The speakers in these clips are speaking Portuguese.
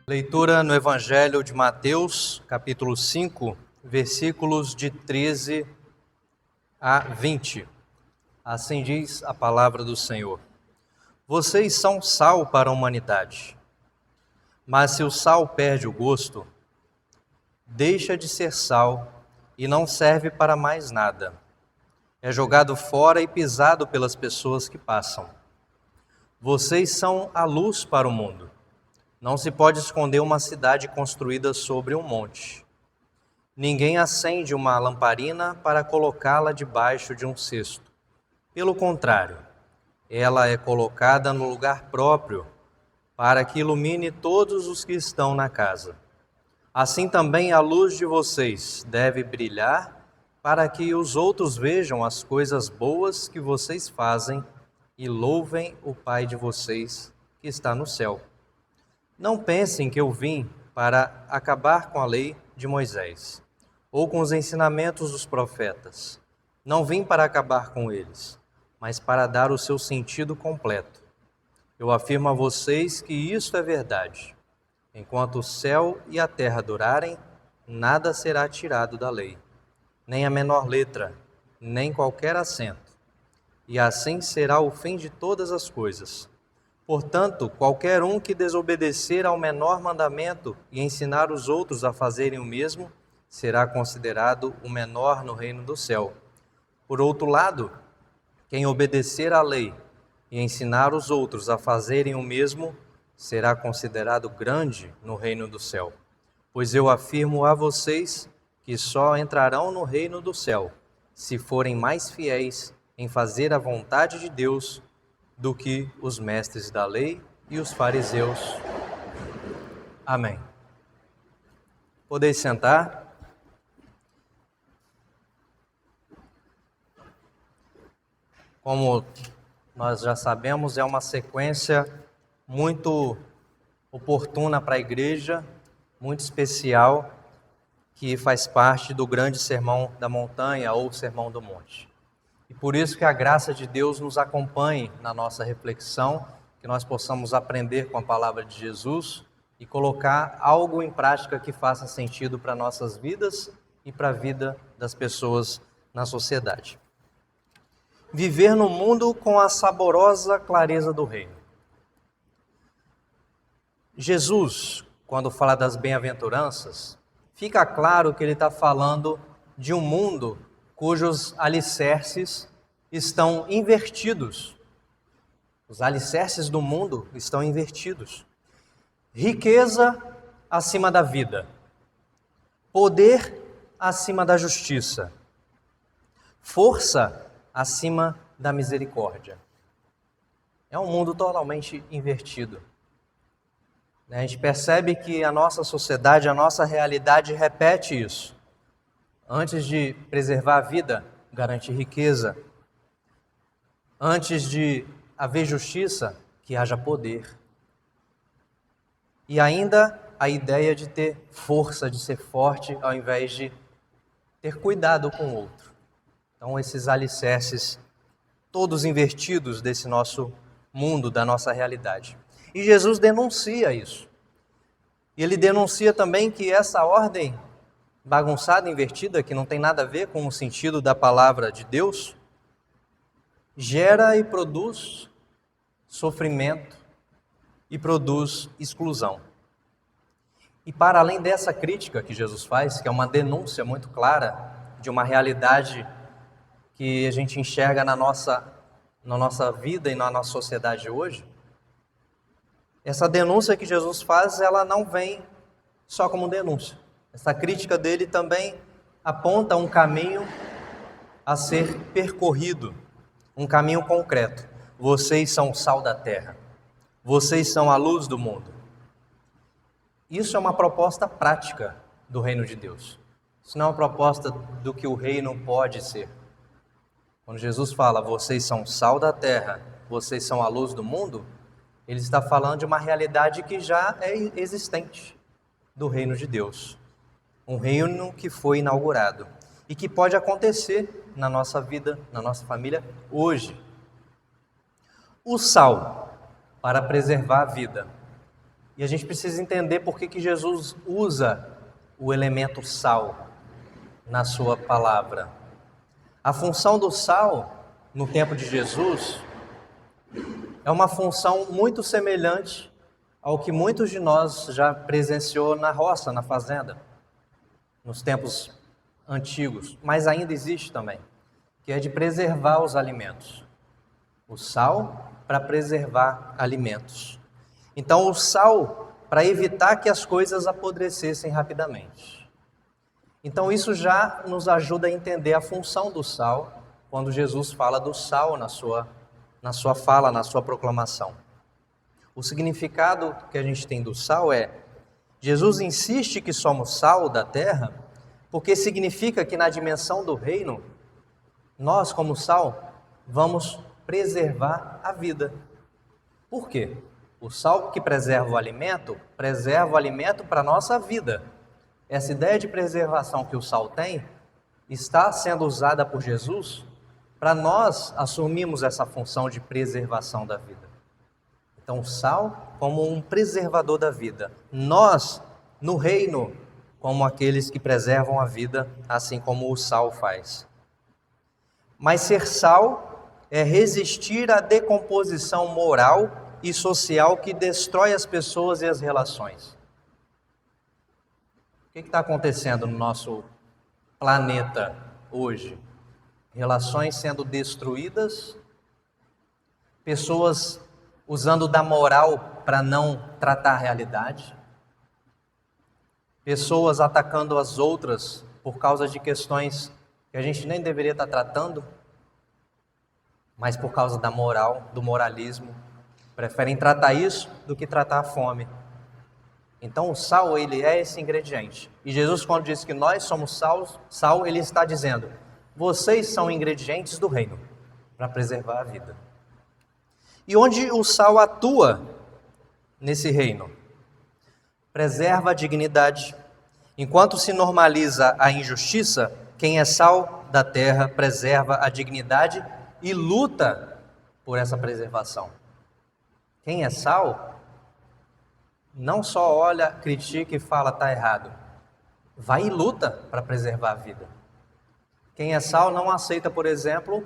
Leitura no Evangelho de Mateus, capítulo 5, versículos de 13 a 20. Assim diz a palavra do Senhor. Vocês são sal para a humanidade, mas se o sal perde o gosto, deixa de ser sal e não serve para mais nada. É jogado fora e pisado pelas pessoas que passam. Vocês são a luz para o mundo. Não se pode esconder uma cidade construída sobre um monte. Ninguém acende uma lamparina para colocá-la debaixo de um cesto. Pelo contrário, ela é colocada no lugar próprio, para que ilumine todos os que estão na casa. Assim também a luz de vocês deve brilhar, para que os outros vejam as coisas boas que vocês fazem e louvem o Pai de vocês que está no céu. Não pensem que eu vim para acabar com a lei de Moisés, ou com os ensinamentos dos profetas. Não vim para acabar com eles, mas para dar o seu sentido completo. Eu afirmo a vocês que isto é verdade. Enquanto o céu e a terra durarem, nada será tirado da lei, nem a menor letra, nem qualquer acento. E assim será o fim de todas as coisas. Portanto, qualquer um que desobedecer ao menor mandamento e ensinar os outros a fazerem o mesmo, será considerado o menor no reino do céu. Por outro lado, quem obedecer à lei e ensinar os outros a fazerem o mesmo, será considerado grande no reino do céu. Pois eu afirmo a vocês que só entrarão no reino do céu se forem mais fiéis em fazer a vontade de Deus do que os mestres da lei e os fariseus. Amém. Podeis sentar. Como nós já sabemos, é uma sequência muito oportuna para a igreja, muito especial, que faz parte do grande Sermão da Montanha ou Sermão do Monte. E por isso que a graça de Deus nos acompanhe na nossa reflexão, que nós possamos aprender com a palavra de Jesus e colocar algo em prática que faça sentido para nossas vidas e para a vida das pessoas na sociedade. Viver no mundo com a saborosa clareza do reino. Jesus, quando fala das bem-aventuranças, fica claro que ele está falando de um mundo cujos alicerces estão invertidos. Os alicerces do mundo estão invertidos. Riqueza acima da vida. Poder acima da justiça. Força acima da misericórdia. É um mundo totalmente invertido. A gente percebe que a nossa sociedade, a nossa realidade repete isso. Antes de preservar a vida, garante riqueza. Antes de haver justiça, que haja poder. E ainda a ideia de ter força, de ser forte, ao invés de ter cuidado com o outro. Então, esses alicerces, todos invertidos desse nosso mundo, da nossa realidade. E Jesus denuncia isso. E ele denuncia também que essa ordem bagunçada, invertida, que não tem nada a ver com o sentido da palavra de Deus, gera e produz sofrimento e produz exclusão. E para além dessa crítica que Jesus faz, que é uma denúncia muito clara de uma realidade que a gente enxerga na nossa vida e na nossa sociedade hoje, essa denúncia que Jesus faz, ela não vem só como denúncia. Essa crítica dele também aponta um caminho a ser percorrido, um caminho concreto. Vocês são o sal da terra, vocês são a luz do mundo. Isso é uma proposta prática do reino de Deus. Isso não é uma proposta do que o reino pode ser. Quando Jesus fala, vocês são o sal da terra, vocês são a luz do mundo, ele está falando de uma realidade que já é existente do reino de Deus. Um reino que foi inaugurado e que pode acontecer na nossa vida, na nossa família, hoje. O sal, para preservar a vida, E a gente precisa entender por que Jesus usa o elemento sal na sua palavra. A função do sal, no tempo de Jesus, é uma função muito semelhante ao que muitos de nós já presenciou na roça, na fazenda, nos tempos antigos, mas ainda existe também, que é de preservar os alimentos. O sal para preservar alimentos. Então, o sal para evitar que as coisas apodrecessem rapidamente. Então, isso já nos ajuda a entender a função do sal, quando Jesus fala do sal na sua fala, na sua proclamação. O significado que a gente tem do sal é: Jesus insiste que somos sal da terra, porque significa que na dimensão do reino, nós, como sal, vamos preservar a vida. Por quê? O sal que preserva o alimento para a nossa vida. Essa ideia de preservação que o sal tem está sendo usada por Jesus para nós assumirmos essa função de preservação da vida. Então, o sal como um preservador da vida. Nós, no reino, como aqueles que preservam a vida, assim como o sal faz. Mas ser sal é resistir à decomposição moral e social que destrói as pessoas e as relações. O que está acontecendo no nosso planeta hoje? Relações sendo destruídas, pessoas usando da moral para não tratar a realidade, pessoas atacando as outras por causa de questões que a gente nem deveria estar tratando, mas por causa da moral, do moralismo, preferem tratar isso do que tratar a fome. Então o sal, ele é esse ingrediente. E Jesus, quando diz que nós somos sal, ele está dizendo: vocês são ingredientes do reino para preservar a vida. E onde o sal atua nesse reino? Preserva a dignidade. Enquanto se normaliza a injustiça, quem é sal da terra preserva a dignidade e luta por essa preservação. Quem é sal não só olha, critica e fala está errado, vai e luta para preservar a vida. Quem é sal não aceita, por exemplo,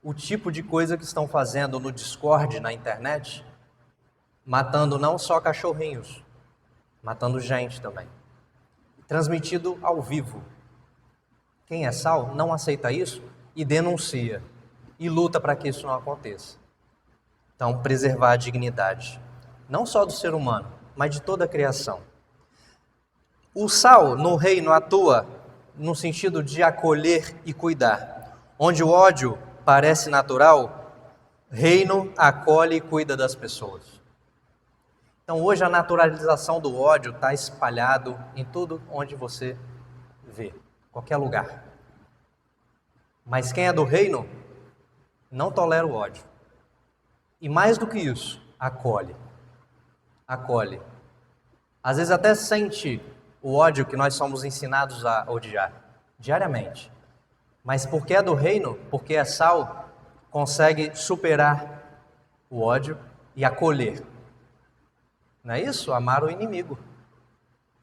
o tipo de coisa que estão fazendo no Discord, na internet, matando não só cachorrinhos, matando gente também, transmitido ao vivo. Quem é sal não aceita isso e denuncia e luta para que isso não aconteça. Então, preservar a dignidade, não só do ser humano, mas de toda a criação. O sal no reino atua no sentido de acolher e cuidar. Onde o ódio parece natural, reino acolhe e cuida das pessoas. Então hoje a naturalização do ódio está espalhado em tudo onde você vê, qualquer lugar. Mas quem é do reino não tolera o ódio. E mais do que isso, acolhe. Acolhe. Às vezes até sente o ódio que nós somos ensinados a odiar, diariamente. Mas porque é do reino, porque é sal, consegue superar o ódio e acolher. Não é isso? Amar o inimigo.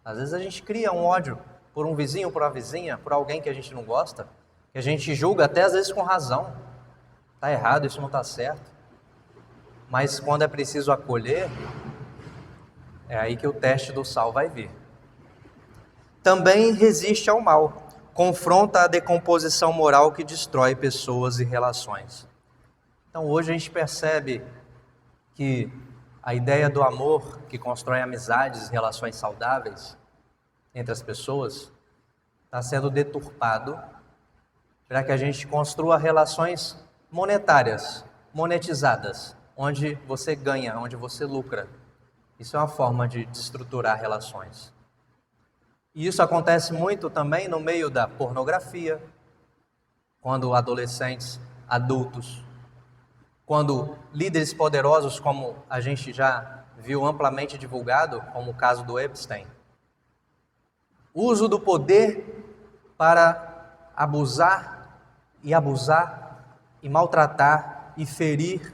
Às vezes a gente cria um ódio por um vizinho, por uma vizinha, por alguém que a gente não gosta, que a gente julga até às vezes com razão. Está errado, isso não está certo. Mas quando é preciso acolher, é aí que o teste do sal vai vir. Também resiste ao mal, confronta a decomposição moral que destrói pessoas e relações. Então hoje a gente percebe que a ideia do amor que constrói amizades e relações saudáveis entre as pessoas está sendo deturpado para que a gente construa relações monetárias, monetizadas, onde você ganha, onde você lucra. Isso é uma forma de desestruturar relações. E isso acontece muito também no meio da pornografia, quando adolescentes, adultos, quando líderes poderosos, como a gente já viu amplamente divulgado, como o caso do Epstein, uso do poder para abusar e maltratar e ferir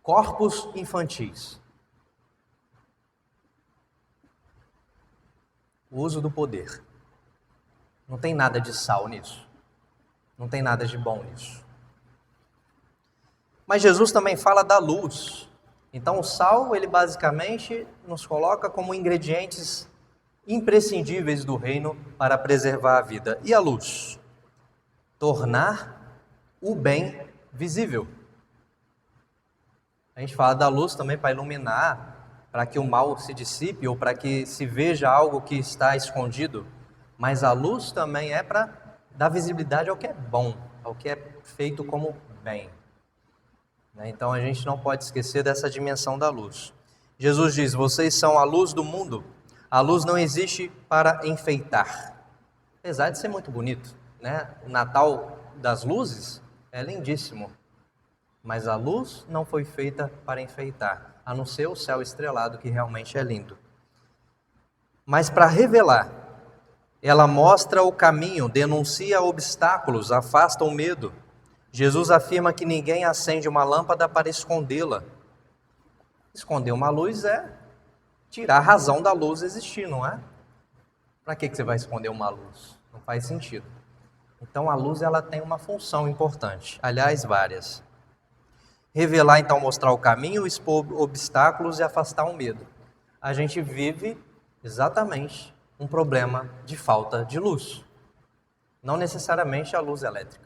corpos infantis. o uso do poder. Não tem nada de sal nisso. Não tem nada de bom nisso. Mas Jesus também fala da luz. Então o sal, ele basicamente nos coloca como ingredientes imprescindíveis do reino para preservar a vida. E a luz? Tornar o bem visível. A gente fala da luz também para iluminar, para que o mal se dissipe ou para que se veja algo que está escondido. Mas a luz também é para dar visibilidade ao que é bom, ao que é feito como bem. Então a gente não pode esquecer dessa dimensão da luz. Jesus diz: vocês são a luz do mundo. A luz não existe para enfeitar. Apesar de ser muito bonito, né? O Natal das luzes é lindíssimo. Mas a luz não foi feita para enfeitar, a não ser o céu estrelado, que realmente é lindo. Mas para revelar. Ela mostra o caminho, denuncia obstáculos, afasta o medo. Jesus afirma que ninguém acende uma lâmpada para escondê-la. Esconder uma luz é tirar a razão da luz existir, não é? Para que você vai esconder uma luz? Não faz sentido. Então a luz, ela tem uma função importante, aliás, várias. Revelar, então, mostrar o caminho, expor obstáculos e afastar o medo. A gente vive exatamente um problema de falta de luz. Não necessariamente a luz elétrica.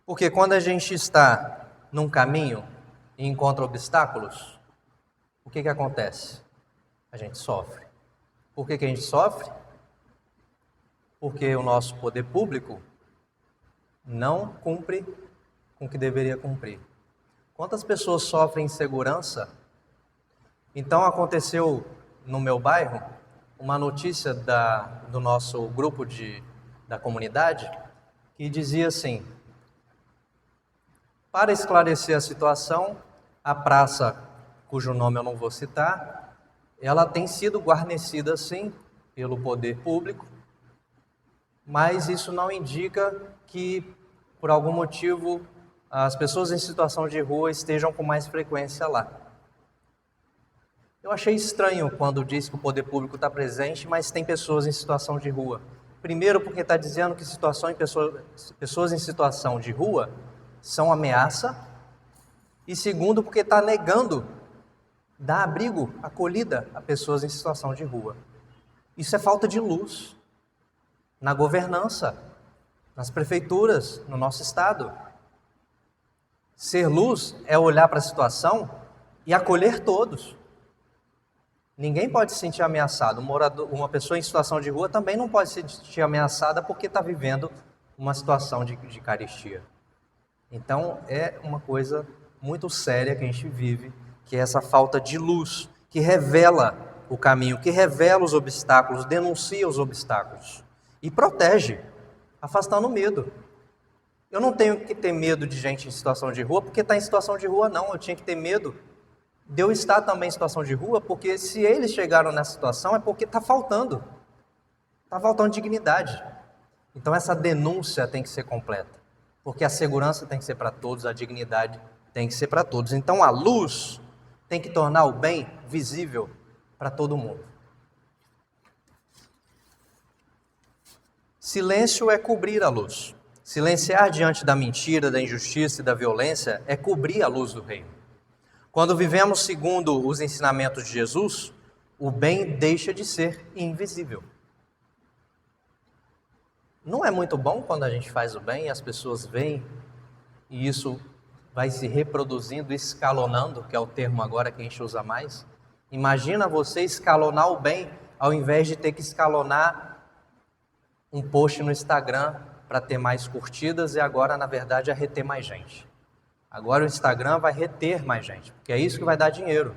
Porque quando a gente está num caminho e encontra obstáculos, o que acontece? A gente sofre. Por que a gente sofre? Porque o nosso poder público não cumpre com o que deveria cumprir. Quantas pessoas sofrem insegurança? Então aconteceu no meu bairro uma notícia do nosso grupo da comunidade que dizia assim: para esclarecer a situação, a praça, cujo nome eu não vou citar, ela tem sido guarnecida sim pelo poder público, mas isso não indica que, por algum motivo, as pessoas em situação de rua estejam com mais frequência lá. Eu achei estranho quando diz que o poder público está presente, mas tem pessoas em situação de rua. Primeiro, porque está dizendo que pessoas em situação de rua são ameaça. E segundo, porque está negando dar abrigo, acolhida a pessoas em situação de rua. Isso é falta de luz na governança, nas prefeituras, no nosso estado. Ser luz é olhar para a situação e acolher todos. Ninguém pode se sentir ameaçado. Uma pessoa em situação de rua também não pode se sentir ameaçada porque está vivendo uma situação de carestia. Então é uma coisa muito séria que a gente vive, que é essa falta de luz, que revela o caminho, que revela os obstáculos, denuncia os obstáculos e protege, afastando o medo. Eu não tenho que ter medo de gente em situação de rua porque está em situação de rua, não. Eu tinha que ter medo de eu estar também em situação de rua, porque se eles chegaram nessa situação é porque está faltando dignidade. Então essa denúncia tem que ser completa, porque a segurança tem que ser para todos, a dignidade tem que ser para todos. Então a luz tem que tornar o bem visível para todo mundo. Silêncio é cobrir a luz. Silenciar diante da mentira, da injustiça e da violência é cobrir a luz do reino. Quando vivemos segundo os ensinamentos de Jesus, o bem deixa de ser invisível. Não é muito bom quando a gente faz o bem e as pessoas veem e isso vai se reproduzindo, escalonando, que é o termo agora que a gente usa mais. Imagina você escalonar o bem ao invés de ter que escalonar um post no Instagram para ter mais curtidas e agora, na verdade, é reter mais gente. Agora o Instagram vai reter mais gente, porque é isso que vai dar dinheiro.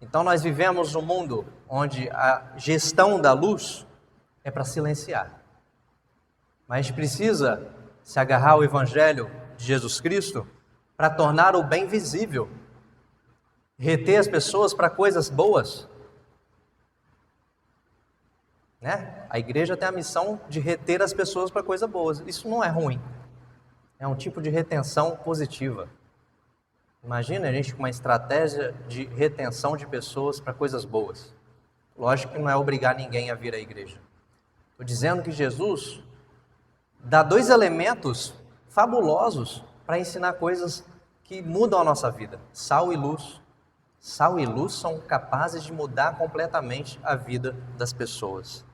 Então nós vivemos num mundo onde a gestão da luz é para silenciar. Mas a gente precisa se agarrar ao Evangelho de Jesus Cristo para tornar o bem visível. Reter as pessoas para coisas boas. Né? A igreja tem a missão de reter as pessoas para coisas boas. Isso não é ruim. É um tipo de retenção positiva. Imagina a gente com uma estratégia de retenção de pessoas para coisas boas. Lógico que não é obrigar ninguém a vir à igreja. Estou dizendo que Jesus dá 2 elementos fabulosos para ensinar coisas que mudam a nossa vida: sal e luz. Sal e luz são capazes de mudar completamente a vida das pessoas.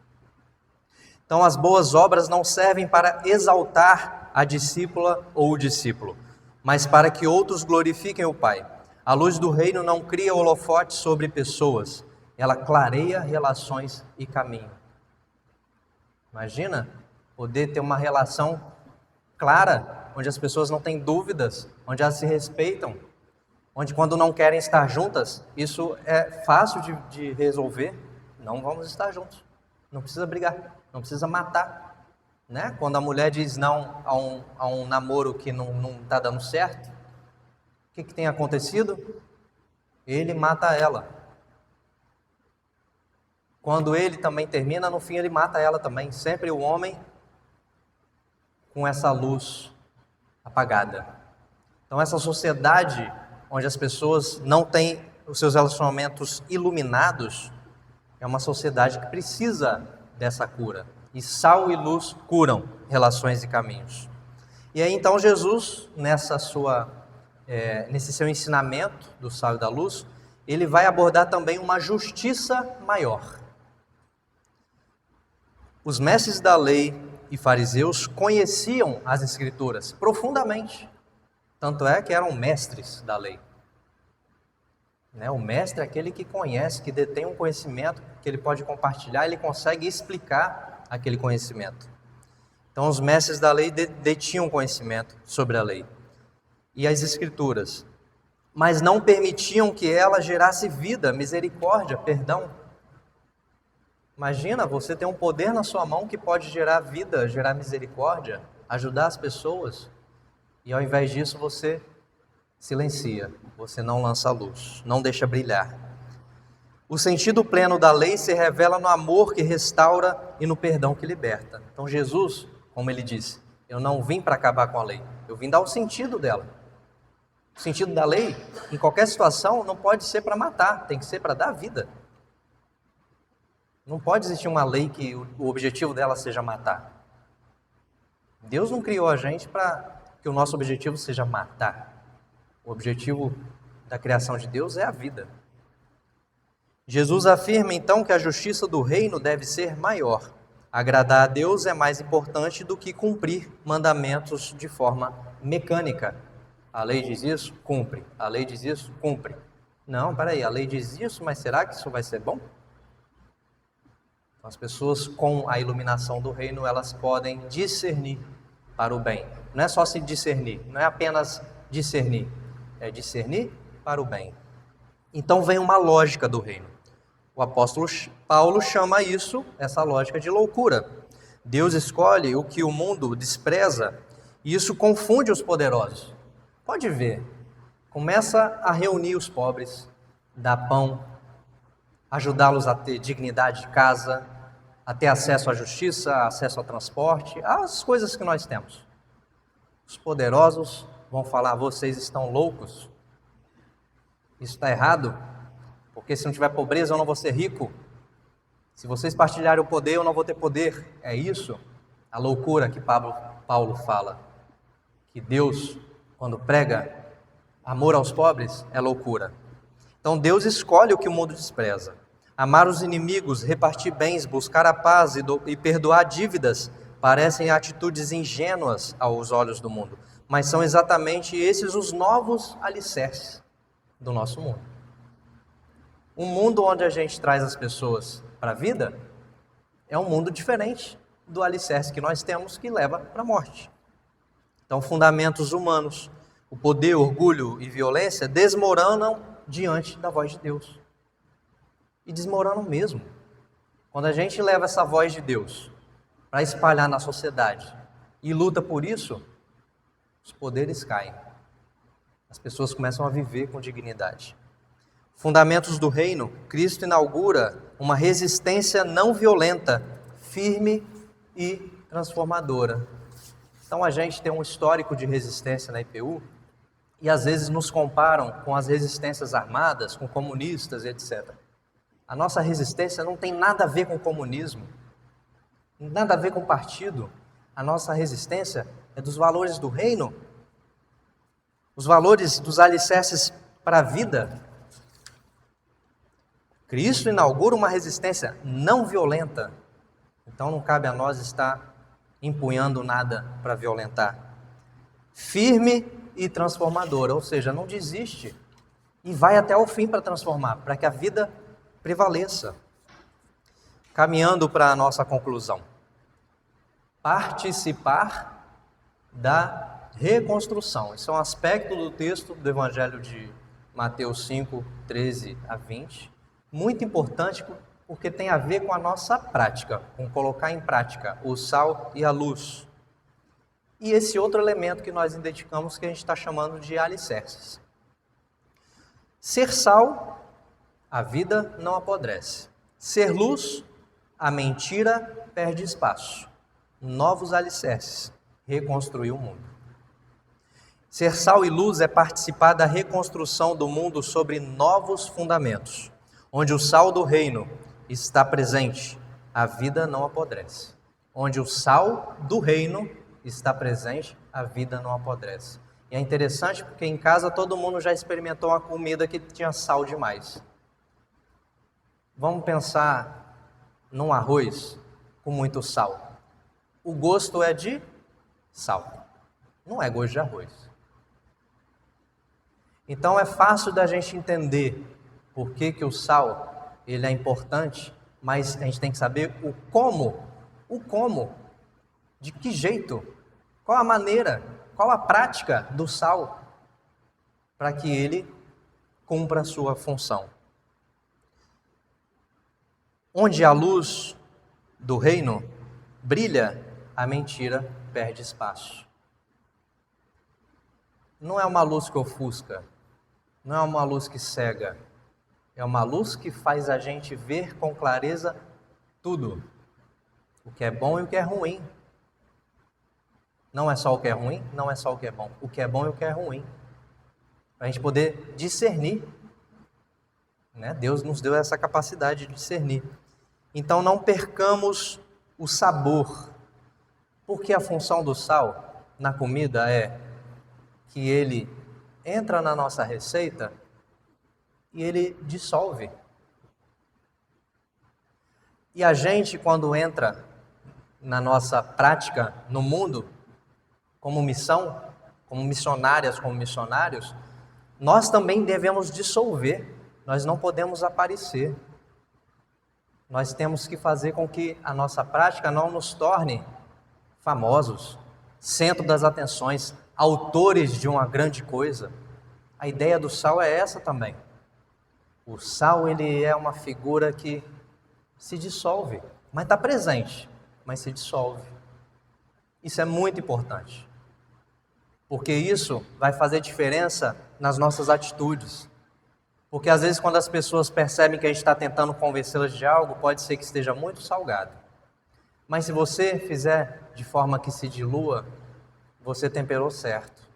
Então, as boas obras não servem para exaltar a discípula ou o discípulo, mas para que outros glorifiquem o Pai. A luz do reino não cria holofotes sobre pessoas, ela clareia relações e caminho. Imagina poder ter uma relação clara, onde as pessoas não têm dúvidas, onde elas se respeitam, onde quando não querem estar juntas, isso é fácil de resolver. Não vamos estar juntos, não precisa brigar, não precisa matar, né? Quando a mulher diz não a um namoro que não está dando certo, o que tem acontecido? Ele mata ela. Quando ele também termina, no fim ele mata ela também. Sempre o homem com essa luz apagada. Então essa sociedade onde as pessoas não têm os seus relacionamentos iluminados, é uma sociedade que precisa dessa cura. E sal e luz curam relações e caminhos. E aí então Jesus, nesse seu ensinamento do sal e da luz, ele vai abordar também uma justiça maior. Os mestres da lei e fariseus conheciam as Escrituras profundamente. Tanto é que eram mestres da lei. O mestre é aquele que conhece, que detém um conhecimento que ele pode compartilhar, ele consegue explicar aquele conhecimento. Então os mestres da lei detinham conhecimento sobre a lei e as Escrituras, mas não permitiam que ela gerasse vida, misericórdia, perdão. Imagina, você tem um poder na sua mão que pode gerar vida, gerar misericórdia, ajudar as pessoas, e ao invés disso você silencia, você não lança a luz, não deixa brilhar. O sentido pleno da lei se revela no amor que restaura e no perdão que liberta. Então Jesus, como ele disse, eu não vim para acabar com a lei, eu vim dar o sentido dela. O sentido da lei, em qualquer situação, não pode ser para matar, tem que ser para dar vida. Não pode existir uma lei que o objetivo dela seja matar. Deus não criou a gente para que o nosso objetivo seja matar. O objetivo da criação de Deus é a vida. Jesus afirma então que a justiça do reino deve ser maior. Agradar a Deus é mais importante do que cumprir mandamentos de forma mecânica. A lei diz isso? Cumpre. A lei diz isso? Cumpre. Não, peraí, a lei diz isso, mas será que isso vai ser bom? As pessoas com a iluminação do reino, elas podem discernir para o bem. Não é só se discernir, não é apenas discernir, é discernir para o bem. Então vem uma lógica do reino. O apóstolo Paulo chama isso, essa lógica, de loucura. Deus escolhe o que o mundo despreza e isso confunde os poderosos. Pode ver, começa a reunir os pobres, dar pão, ajudá-los a ter dignidade de casa, a ter acesso à justiça, acesso ao transporte, as coisas que nós temos. Os poderosos vão falar, vocês estão loucos, isso está errado, porque se não tiver pobreza eu não vou ser rico, se vocês partilharem o poder eu não vou ter poder. É isso a loucura que Paulo fala, que Deus, quando prega amor aos pobres, é loucura. Então Deus escolhe o que o mundo despreza. Amar os inimigos, repartir bens, buscar a paz e perdoar dívidas parecem atitudes ingênuas aos olhos do mundo, mas são exatamente esses os novos alicerces do nosso mundo. Um mundo onde a gente traz as pessoas para a vida é um mundo diferente do alicerce que nós temos, que leva para a morte. Então, fundamentos humanos, o poder, orgulho e violência desmoronam diante da voz de Deus. E desmoronam mesmo. Quando a gente leva essa voz de Deus para espalhar na sociedade e luta por isso, os poderes caem. As pessoas começam a viver com dignidade. Fundamentos do reino, Cristo inaugura uma resistência não violenta, firme e transformadora. Então a gente tem um histórico de resistência na IPU e às vezes nos comparam com as resistências armadas, com comunistas, etc. A nossa resistência não tem nada a ver com o comunismo, nada a ver com o partido. A nossa resistência é dos valores do reino, os valores dos alicerces para a vida. Cristo inaugura uma resistência não violenta, então não cabe a nós estar empunhando nada para violentar. Firme e transformadora, ou seja, não desiste e vai até o fim para transformar, para que a vida prevaleça. Caminhando para a nossa conclusão. Participar da reconstrução. Isso é um aspecto do texto do Evangelho de Mateus 5, 13 a 20. Muito importante porque tem a ver com a nossa prática, com colocar em prática o sal e a luz. E esse outro elemento que nós identificamos que a gente está chamando de alicerces. Ser sal, a vida não apodrece. Ser luz, a mentira perde espaço. Novos alicerces, reconstruir o mundo. Ser sal e luz é participar da reconstrução do mundo sobre novos fundamentos. Onde o sal do reino está presente, a vida não apodrece. Onde o sal do reino está presente, a vida não apodrece. E é interessante porque em casa todo mundo já experimentou uma comida que tinha sal demais. Vamos pensar num arroz com muito sal. O gosto é de sal, não é gosto de arroz. Então é fácil da gente entender por que o sal ele é importante, mas a gente tem que saber o como, de que jeito, qual a maneira, qual a prática do sal para que ele cumpra a sua função. Onde a luz do reino brilha, a mentira perde espaço. Não é uma luz que ofusca, não é uma luz que cega, é uma luz que faz a gente ver com clareza tudo, o que é bom e o que é ruim. Não é só o que é ruim, não é só o que é bom e o que é ruim. Para a gente poder discernir, né? Deus nos deu essa capacidade de discernir. Então não percamos o sabor, porque a função do sal na comida é que ele entra na nossa receita e ele dissolve. E a gente, quando entra na nossa prática no mundo, como missão, como missionárias, como missionários, nós também devemos dissolver, nós não podemos aparecer. Nós temos que fazer com que a nossa prática não nos torne famosos, centro das atenções, autores de uma grande coisa. A ideia do sal é essa também. O sal, ele é uma figura que se dissolve, mas está presente, mas se dissolve. Isso é muito importante, porque isso vai fazer diferença nas nossas atitudes. Porque às vezes quando as pessoas percebem que a gente está tentando convencê-las de algo, pode ser que esteja muito salgado. Mas se você fizer de forma que se dilua, você temperou certo.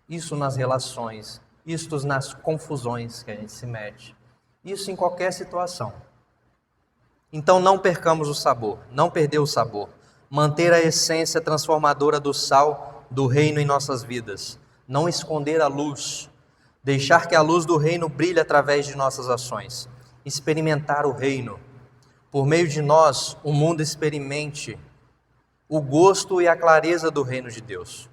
Isso nas relações, isso nas confusões que a gente se mete. Isso em qualquer situação. Então não percamos o sabor, não perder o sabor. Manter a essência transformadora do sal do reino em nossas vidas. Não esconder a luz. Deixar que a luz do reino brilhe através de nossas ações. Experimentar o reino. Por meio de nós, o mundo experimente o gosto e a clareza do reino de Deus.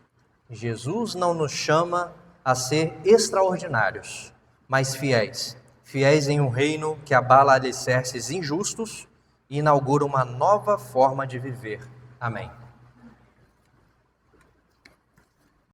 Jesus não nos chama a ser extraordinários, mas fiéis. Fiéis em um reino que abala alicerces injustos e inaugura uma nova forma de viver. Amém.